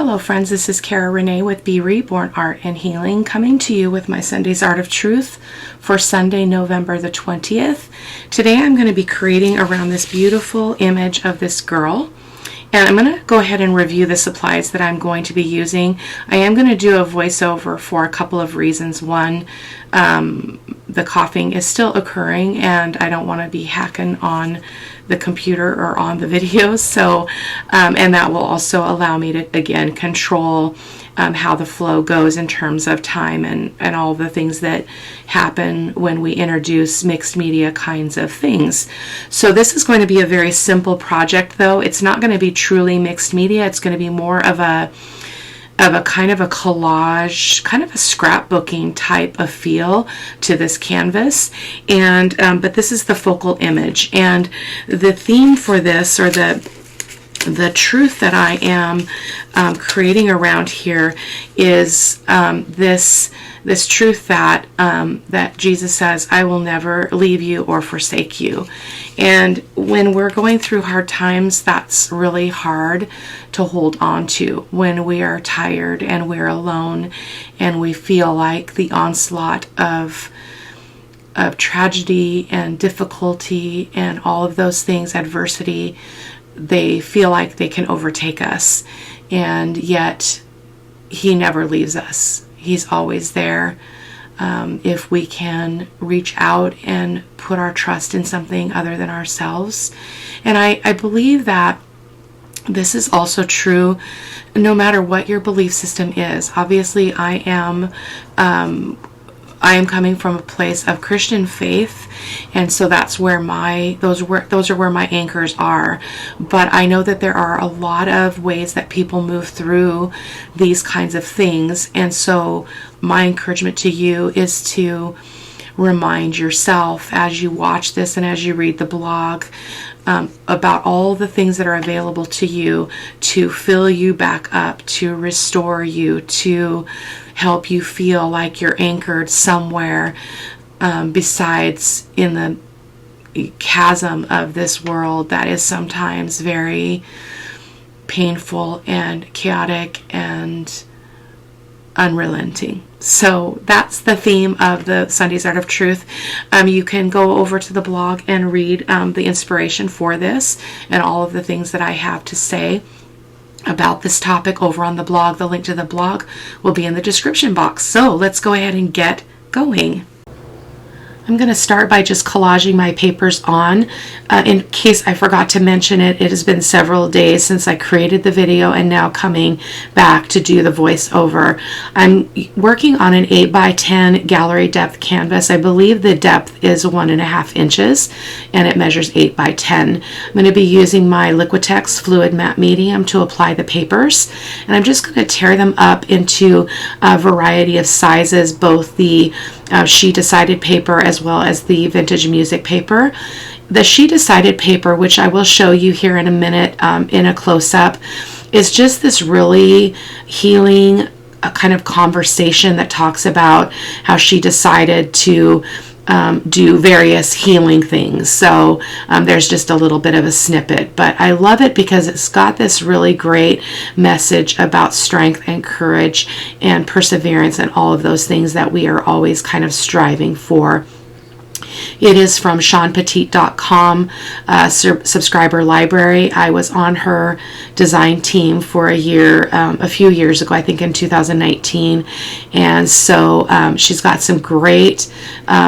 Hello friends, this is Cara-Renee with B.Reborn Art and Healing, coming to you with my Sunday's Art of Truth for Sunday, November the 20th. Today I'm going to be creating around this beautiful image of this girl. And I'm going to go ahead and review the supplies that I'm going to be using. I am going to do a voiceover for a couple of reasons. One, the coughing is still occurring and I don't want to be hacking on the computer or on the videos. So, and that will also allow me to, again, control how the flow goes in terms of time and all the things that happen when we introduce mixed media kinds of things. So this is going to be a very simple project, though. It's not going to be truly mixed media. It's going to be more of a kind of a collage, kind of a scrapbooking type of feel to this canvas. And but this is the focal image, and the theme for this, or the truth that I am creating around here, is this truth that that Jesus says, "I will never leave you or forsake you." And when we're going through hard times, that's really hard to hold on to. When we are tired and we're alone and we feel like the onslaught of tragedy and difficulty and all of those things, adversity, they feel like they can overtake us. And yet he never leaves us. He's always there. If we can reach out and put our trust in something other than ourselves. And I believe that this is also true no matter what your belief system is. Obviously, I am coming from a place of Christian faith, and so that's where those are where my anchors are. But I know that there are a lot of ways that people move through these kinds of things, and so my encouragement to you is to remind yourself as you watch this and as you read the blog about all the things that are available to you to fill you back up, to restore you, to help you feel like you're anchored somewhere besides in the chasm of this world that is sometimes very painful and chaotic and unrelenting. So that's the theme of the Sunday's Art of Truth. You can go over to the blog and read the inspiration for this and all of the things that I have to say about this topic over on the blog. The link to the blog will be in the description box. So let's go ahead and get going. I'm going to start by just collaging my papers on. In case I forgot to mention it, it has been several days since I created the video and now coming back to do the voiceover. I'm working on an 8x10 gallery depth canvas. I believe the depth is 1.5 inches and it measures 8x10. I'm going to be using my Liquitex fluid matte medium to apply the papers, and I'm just going to tear them up into a variety of sizes, both the She Decided paper as well as the vintage music paper. The She Decided paper, which I will show you here in a minute in a close-up, is just this really healing kind of conversation that talks about how she decided to do various healing things. So there's just a little bit of a snippet, but I love it because it's got this really great message about strength and courage and perseverance and all of those things that we are always kind of striving for. It is from SeanPetite.com subscriber library. I was on her design team for a few years ago, I think in 2019. And so she's got some great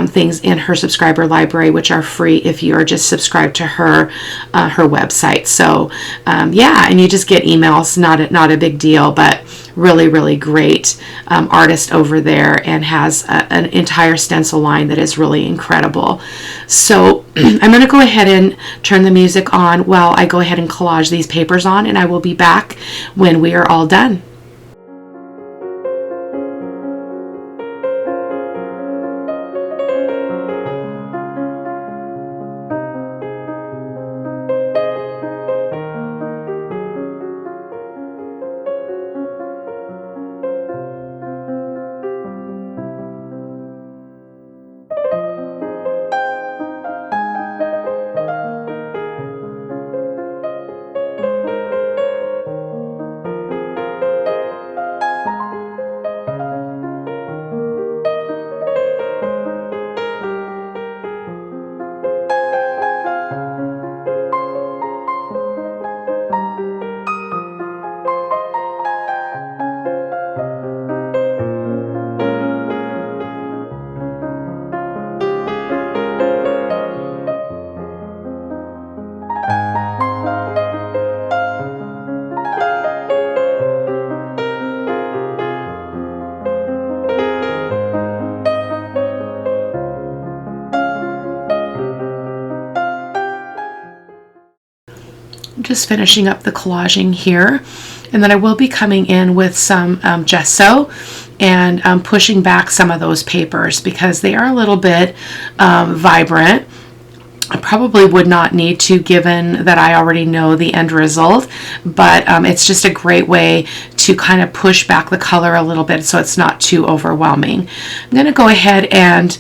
things in her subscriber library, which are free if you are just subscribed to her website. So yeah, and you just get emails, not a big deal, but really great artist over there, and has an entire stencil line that is really incredible. So I'm going to go ahead and turn the music on while I go ahead and collage these papers on, and I will be back when we are all done. Just finishing up the collaging here. And then I will be coming in with some gesso and pushing back some of those papers because they are a little bit vibrant. I probably would not need to, given that I already know the end result, but it's just a great way to kind of push back the color a little bit so it's not too overwhelming. I'm going to go ahead and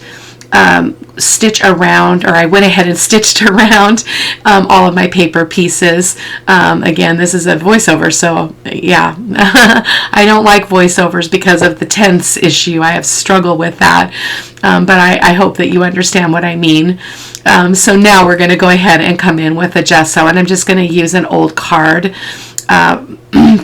stitch around, or I went ahead and stitched around all of my paper pieces. Again, this is a voiceover, so yeah, I don't like voiceovers because of the tense issue. I have struggled with that, but I hope that you understand what I mean. So now we're going to go ahead and come in with a gesso, and I'm just going to use an old card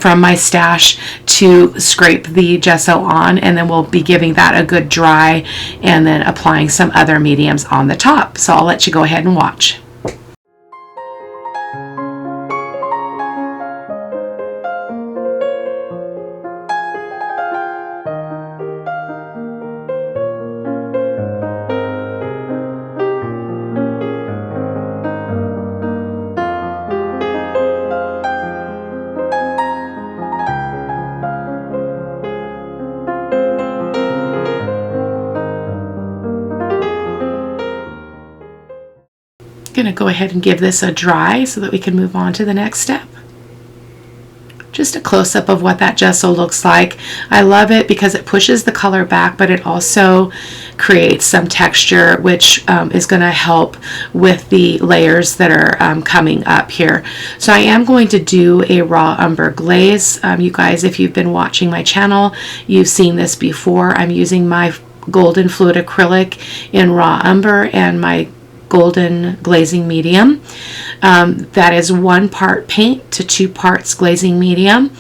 from my stash to scrape the gesso on, and then we'll be giving that a good dry and then applying some other mediums on the top. So I'll let you go ahead and watch. Going to go ahead and give this a dry so that we can move on to the next step. Just a close-up of what that gesso looks like. I love it because it pushes the color back, but it also creates some texture, which is going to help with the layers that are coming up here. So I am going to do a raw umber glaze. You guys, if you've been watching my channel, you've seen this before. I'm using my golden fluid acrylic in raw umber and my golden glazing medium. That is 1 part paint to 2 parts glazing medium.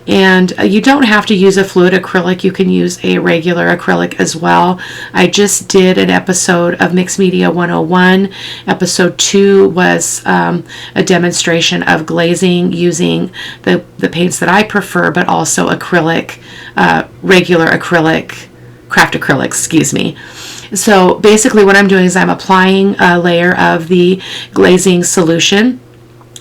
And you don't have to use a fluid acrylic. You can use a regular acrylic as well. I just did an episode of Mixed Media 101. Episode 2 was a demonstration of glazing using the paints that I prefer, but also acrylic, regular acrylic, craft acrylic, excuse me. So basically what I'm doing is I'm applying a layer of the glazing solution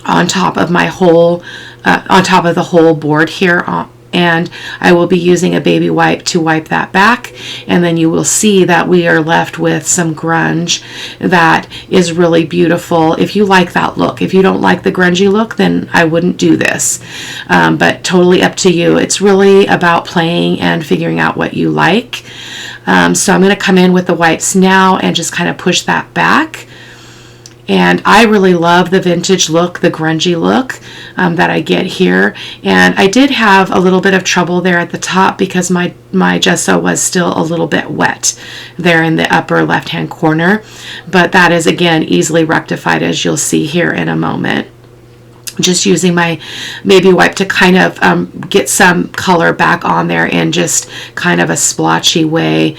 on top of my whole, on top of the whole board here, and I will be using a baby wipe to wipe that back, and then you will see that we are left with some grunge that is really beautiful. If you like that look, if you don't like the grungy look, then I wouldn't do this, but totally up to you. It's really about playing and figuring out what you like. So I'm going to come in with the wipes now and just kind of push that back. And I really love the vintage look, the grungy look that I get here. And I did have a little bit of trouble there at the top because my gesso was still a little bit wet there in the upper left-hand corner. But that is, again, easily rectified, as you'll see here in a moment. Just using my baby wipe to kind of get some color back on there in just kind of a splotchy way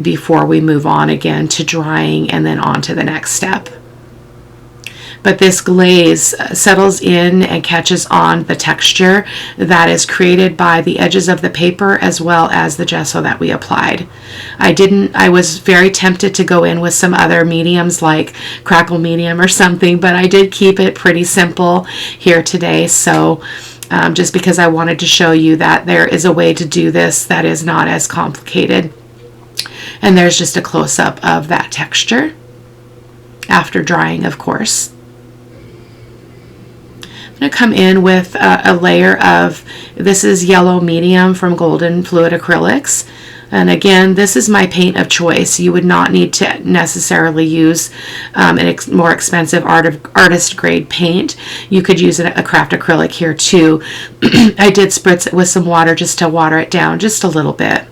before we move on again to drying and then on to the next step. But this glaze settles in and catches on the texture that is created by the edges of the paper as well as the gesso that we applied. I was very tempted to go in with some other mediums like crackle medium or something, but I did keep it pretty simple here today. So just because I wanted to show you that there is a way to do this that is not as complicated. And there's just a close-up of that texture after drying, of course. I'm going to come in with a layer of, this is yellow medium from Golden Fluid Acrylics. And again, this is my paint of choice. You would not need to necessarily use more expensive artist grade paint. You could use a craft acrylic here too. I did spritz it with some water just to water it down just a little bit.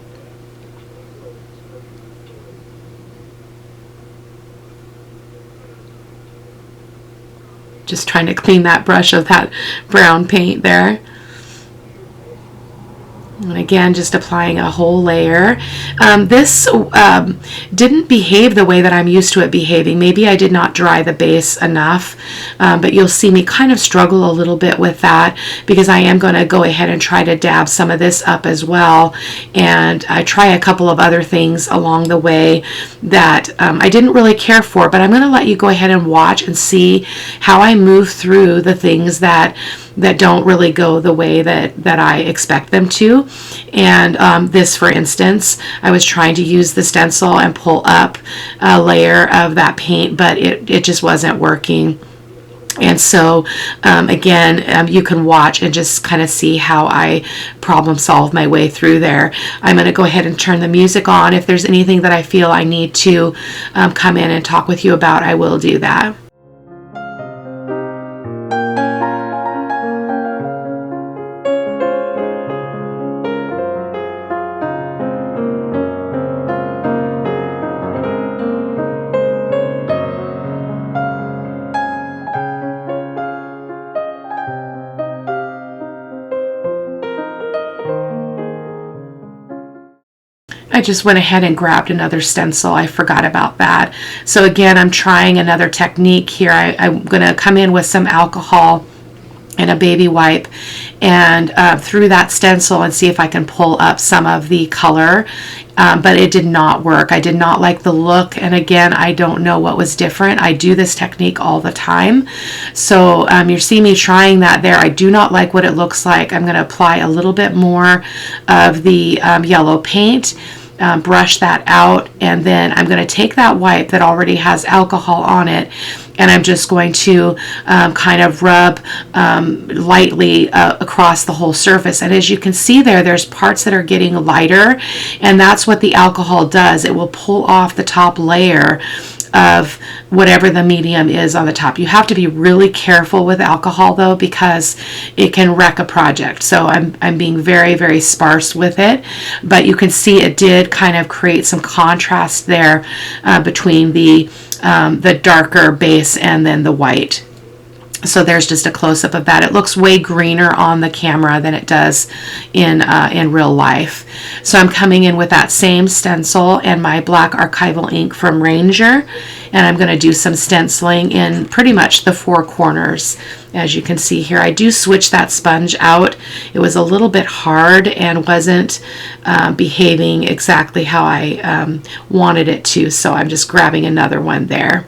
Just trying to clean that brush of that brown paint there. And again, just applying a whole layer. This didn't behave the way that I'm used to it behaving. Maybe I did not dry the base enough, but you'll see me kind of struggle a little bit with that because I am going to go ahead and try to dab some of this up as well. And I try a couple of other things along the way that I didn't really care for, but I'm going to let you go ahead and watch and see how I move through the things that don't really go the way that I expect them to. And this, for instance, I was trying to use the stencil and pull up a layer of that paint, but it just wasn't working. And so again, you can watch and just kind of see how I problem solve my way through there. I'm going to go ahead and turn the music on. If there's anything that I feel I need to come in and talk with you about, I will do that. I just went ahead and grabbed another stencil. I forgot about that. So again, I'm trying another technique here. I'm going to come in with some alcohol and a baby wipe and through that stencil and see if I can pull up some of the color. But it did not work. I did not like the look. And again, I don't know what was different. I do this technique all the time. So you see me trying that there. I do not like what it looks like. I'm going to apply a little bit more of the yellow paint. Brush that out, and then I'm going to take that wipe that already has alcohol on it, and I'm just going to kind of rub lightly across the whole surface. And as you can see there's parts that are getting lighter, and that's what the alcohol does. It will pull off the top layer of whatever the medium is on the top. You have to be really careful with alcohol though, because it can wreck a project. So I'm being very, very sparse with it, but you can see it did kind of create some contrast there between the darker base and then the white. So there's just a close-up of that. It looks way greener on the camera than it does in real life. So I'm coming in with that same stencil and my black archival ink from Ranger, and I'm going to do some stenciling in pretty much the four corners. As you can see here, I do switch that sponge out. It was a little bit hard and wasn't behaving exactly how I wanted it to, so I'm just grabbing another one there.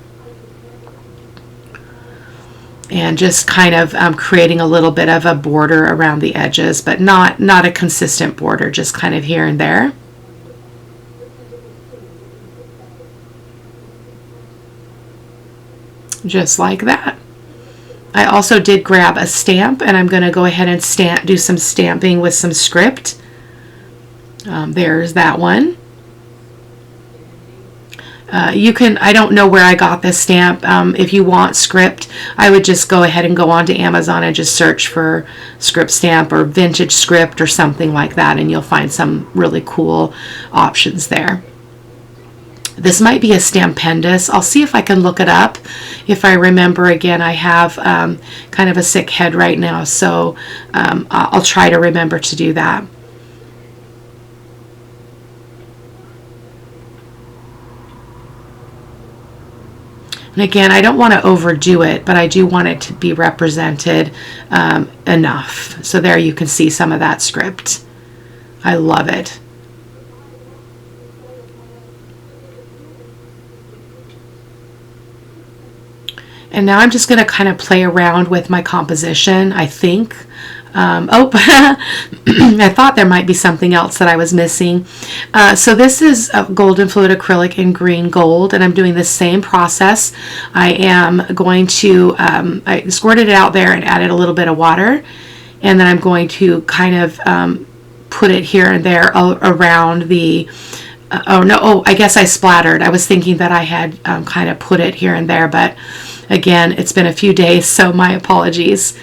And just kind of creating a little bit of a border around the edges, but not a consistent border, just kind of here and there. Just like that. I also did grab a stamp, and I'm going to go ahead and do some stamping with some script. There's that one. I don't know where I got this stamp. If you want script, I would just go ahead and go onto Amazon and just search for script stamp or vintage script or something like that, and you'll find some really cool options there. This might be a Stampendous. I'll see if I can look it up. If I remember, again, I have kind of a sick head right now, so I'll try to remember to do that. And again, I don't want to overdo it, but I do want it to be represented enough. So there you can see some of that script. I love it. And now I'm just going to kind of play around with my composition, I think. I thought there might be something else that I was missing. So this is a golden fluid acrylic in green gold, and I'm doing the same process. I am going to, I squirted it out there and added a little bit of water, and then I'm going to kind of put it here and there around the, I guess I splattered. I was thinking that I had kind of put it here and there, but again, it's been a few days, so my apologies.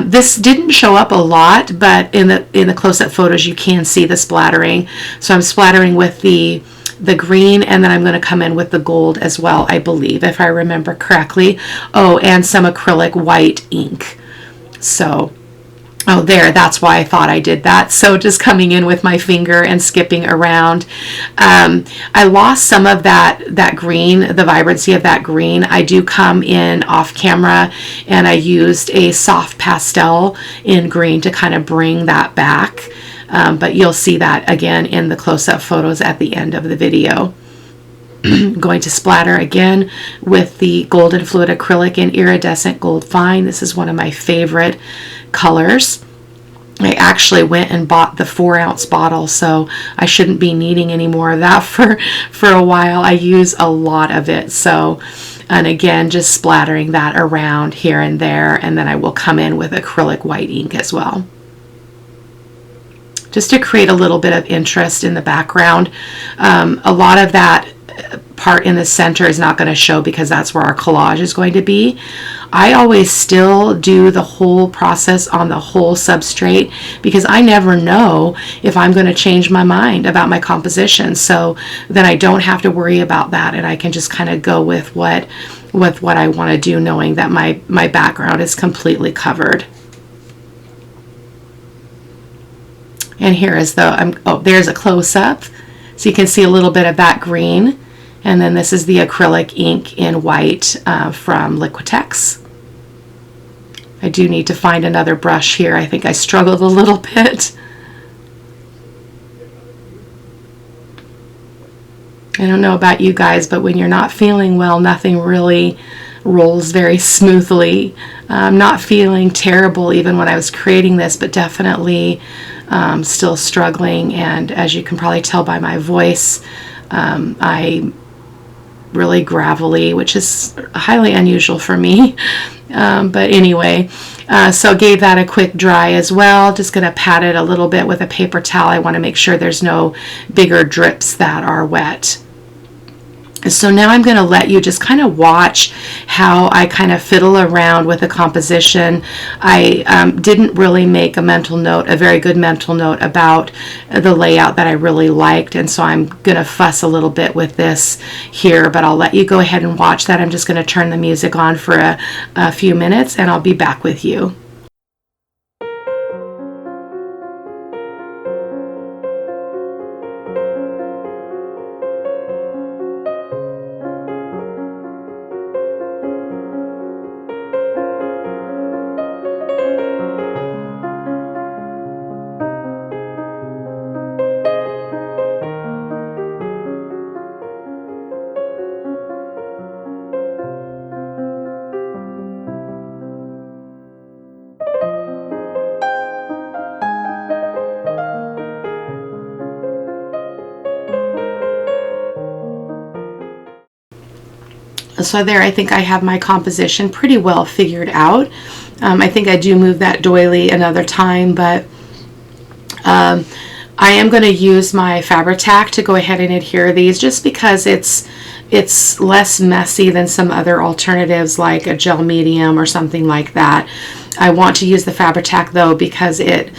This didn't show up a lot, but in the close-up photos you can see the splattering. So I'm splattering with the green, and then I'm going to come in with the gold as well, I believe, if I remember correctly. Oh, and some acrylic white ink. So Oh, there, that's why I thought I did that. So just coming in with my finger and skipping around. I lost some of that green, the vibrancy of that green. I do come in off camera, and I used a soft pastel in green to kind of bring that back. But you'll see that again in the close-up photos at the end of the video. Going to splatter again with the golden fluid acrylic in iridescent gold fine. This is one of my favorite colors. I actually went and bought the 4-ounce bottle, so I shouldn't be needing any more of that for a while. I use a lot of it. So, and again, just splattering that around here and there, and then I will come in with acrylic white ink as well, just to create a little bit of interest in the background. A lot of that part in the center is not going to show because that's where our collage is going to be. I always still do the whole process on the whole substrate because I never know if I'm going to change my mind about my composition. So then I don't have to worry about that, and I can just kind of go with what I want to do, knowing that my background is completely covered. And here is there's a close-up, so you can see a little bit of that green. And then this is the acrylic ink in white from Liquitex. I do need to find another brush here. I think I struggled a little bit. I don't know about you guys, but when you're not feeling well, nothing really rolls very smoothly. I'm not feeling terrible even when I was creating this, but definitely still struggling. And as you can probably tell by my voice, I really gravelly, which is highly unusual for me. But anyway, so gave that a quick dry as well. Just going to pat it a little bit with a paper towel. I want to make sure there's no bigger drips that are wet. So now I'm going to let you just kind of watch how I kind of fiddle around with the composition. I didn't really make a very good mental note about the layout that I really liked, and so I'm going to fuss a little bit with this here, but I'll let you go ahead and watch that. I'm just going to turn the music on for a few minutes, and I'll be back with you. So there, I think I have my composition pretty well figured out. I think I do move that doily another time, but I am going to use my Fabri-Tac to go ahead and adhere these, just because it's less messy than some other alternatives like a gel medium or something like that. I want to use the Fabri-Tac though because it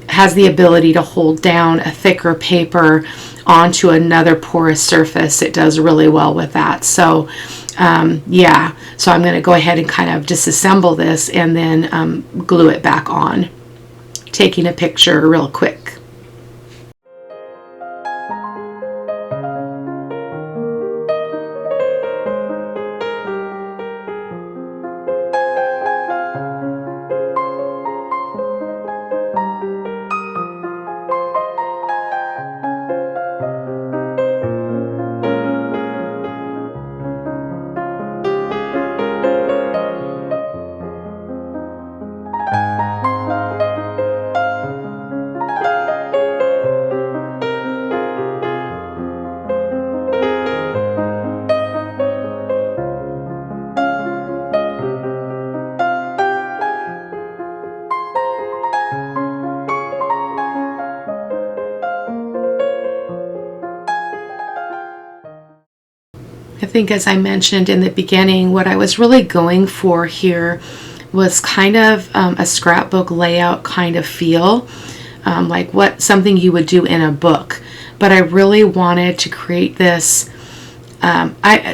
has the ability to hold down a thicker paper onto another porous surface. It does really well with that. So yeah, so I'm going to go ahead and kind of disassemble this and then glue it back on, taking a picture real quick. I think, as I mentioned in the beginning, what I was really going for here was kind of a scrapbook layout kind of feel, like something you would do in a book. But I really wanted to create this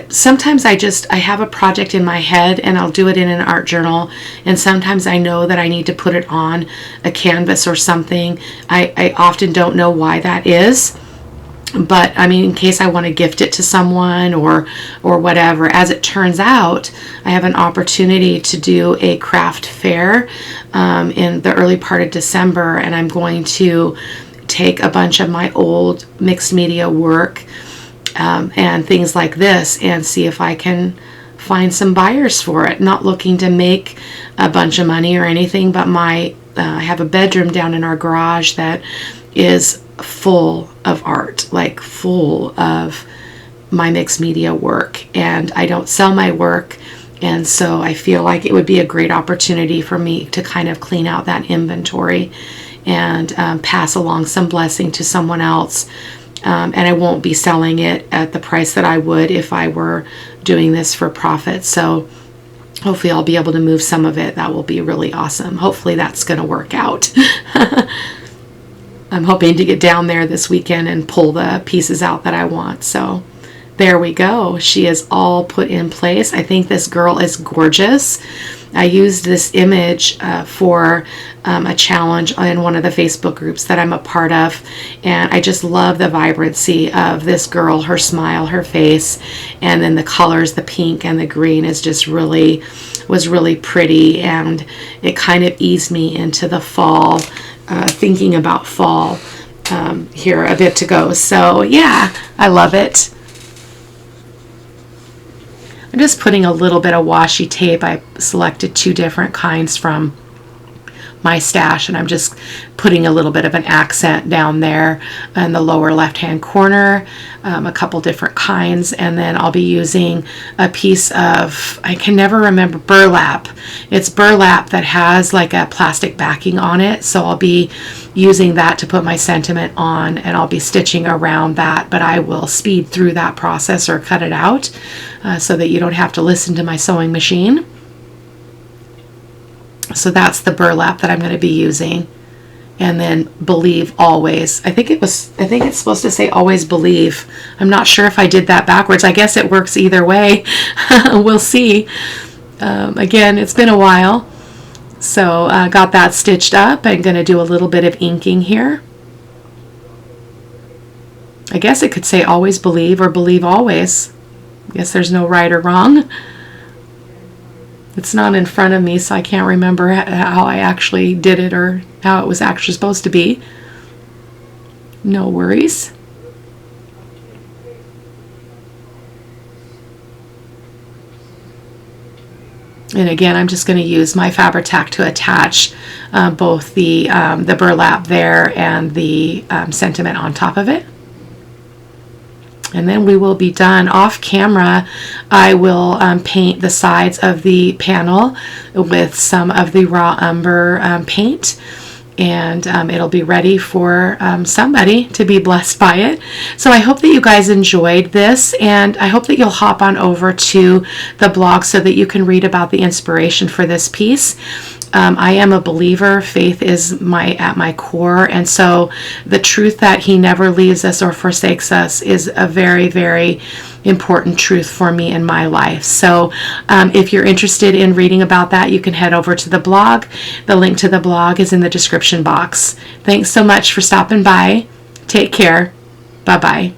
Sometimes I have a project in my head and I'll do it in an art journal, and sometimes I know that I need to put it on a canvas or something. I often don't know why that is, but I mean, in case I want to gift it to someone or whatever. As it turns out, I have an opportunity to do a craft fair in the early part of December, and I'm going to take a bunch of my old mixed media work and things like this and see if I can find some buyers for it. Not looking to make a bunch of money or anything, but I have a bedroom down in our garage that is full of art, like full of my mixed media work, and I don't sell my work, and so I feel like it would be a great opportunity for me to kind of clean out that inventory and pass along some blessing to someone else. And I won't be selling it at the price that I would if I were doing this for profit. So hopefully I'll be able to move some of it. That will be really awesome. Hopefully that's going to work out. I'm hoping to get down there this weekend and pull the pieces out that I want. So there we go. She is all put in place. I think this girl is gorgeous. I used this image for a challenge in one of the Facebook groups that I'm a part of, and I just love the vibrancy of this girl, her smile, her face, and then the colors, the pink and the green was really pretty, and it kind of eased me into the fall, thinking about fall here a bit to go. So yeah, I love it. I'm just putting a little bit of washi tape. I selected 2 different kinds from my stash, and I'm just putting a little bit of an accent down there in the lower left hand corner, a couple different kinds, and then I'll be using a piece of, I can never remember, burlap. It's burlap that has like a plastic backing on it, so I'll be using that to put my sentiment on, and I'll be stitching around that, but I will speed through that process or cut it out so that you don't have to listen to my sewing machine. So that's the burlap that I'm going to be using. And then believe always. I think it's supposed to say always believe. I'm not sure if I did that backwards. I guess it works either way. We'll see. Again, it's been a while. So got that stitched up. I'm going to do a little bit of inking here. I guess it could say always believe or believe always. I guess there's no right or wrong. It's not in front of me, so I can't remember how I actually did it or how it was actually supposed to be. No worries. And again, I'm just going to use my Fabri-Tac to attach both the burlap there and the sentiment on top of it. And then we will be done. Off camera, I will paint the sides of the panel with some of the raw umber paint, and it'll be ready for somebody to be blessed by it. So I hope that you guys enjoyed this, and I hope that you'll hop on over to the blog so that you can read about the inspiration for this piece. I am a believer. Faith is at my core, and so the truth that He never leaves us or forsakes us is a very, very important truth for me in my life. So if you're interested in reading about that, you can head over to the blog. The link to the blog is in the description box. Thanks so much for stopping by. Take care. Bye-bye.